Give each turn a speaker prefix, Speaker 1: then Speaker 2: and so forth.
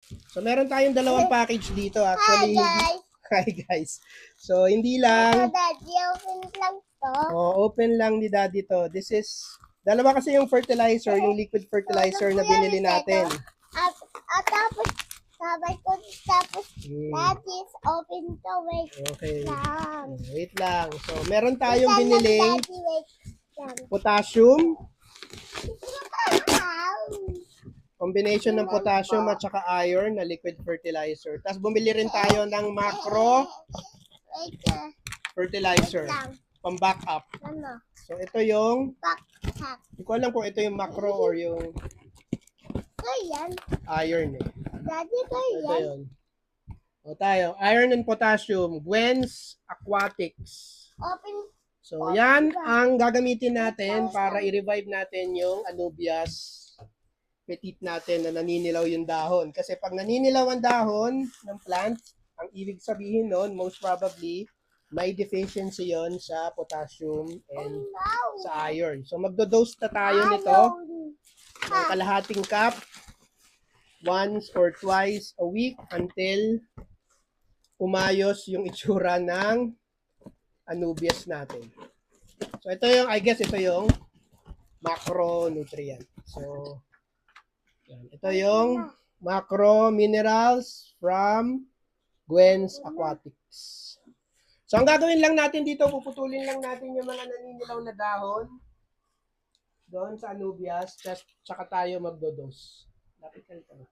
Speaker 1: So, meron tayong dalawang package dito.
Speaker 2: Hi
Speaker 1: Actually,
Speaker 2: guys!
Speaker 1: hi guys. So, hindi
Speaker 2: Ito
Speaker 1: lang,
Speaker 2: daddy, open lang to.
Speaker 1: open lang ni Daddy to. This is, dalawa kasi yung fertilizer, yung liquid fertilizer na binili natin.
Speaker 2: At tapos, sabay ko, tapos
Speaker 1: Hmm.
Speaker 2: daddy's open to. Wait
Speaker 1: Okay.
Speaker 2: lang.
Speaker 1: Wait lang. So, meron tayong
Speaker 2: Wait lang,
Speaker 1: biniling
Speaker 2: daddy, wait lang.
Speaker 1: potassium,
Speaker 2: Ow.
Speaker 1: combination ng potassium at saka iron na liquid fertilizer. Tapos bumili rin tayo ng macro
Speaker 2: Wait
Speaker 1: fertilizer,
Speaker 2: lang.
Speaker 1: pang backup.
Speaker 2: Ano?
Speaker 1: So, ito yung,
Speaker 2: Backpack.
Speaker 1: hindi ko alam kung ito yung macro or yung
Speaker 2: Ito yan.
Speaker 1: iron eh.
Speaker 2: Daddy, ito
Speaker 1: Ito
Speaker 2: yan.
Speaker 1: yun. O tayo, iron and potassium, Gwen's Aquatics.
Speaker 2: Open.
Speaker 1: So, yan ang gagamitin natin para i-revive natin yung Anubias petit natin na naninilaw yung dahon. Kasi pag naninilaw ang dahon ng plant, ang ibig sabihin nun, most probably, may deficiency yon sa potassium and sa iron. So, magdo-dose na tayo nito ng kalahating cup once or twice a week until umayos yung itsura ng Anubias natin. So, ito yung, I guess, ito yung macronutrient. So, yan. Ito yung macro minerals from Gwen's Aquatics. So, ang gagawin lang natin dito, puputulin lang natin yung mga naninilaw na dahon doon sa Anubias, tsaka tayo magdodose. Lapit ka ito.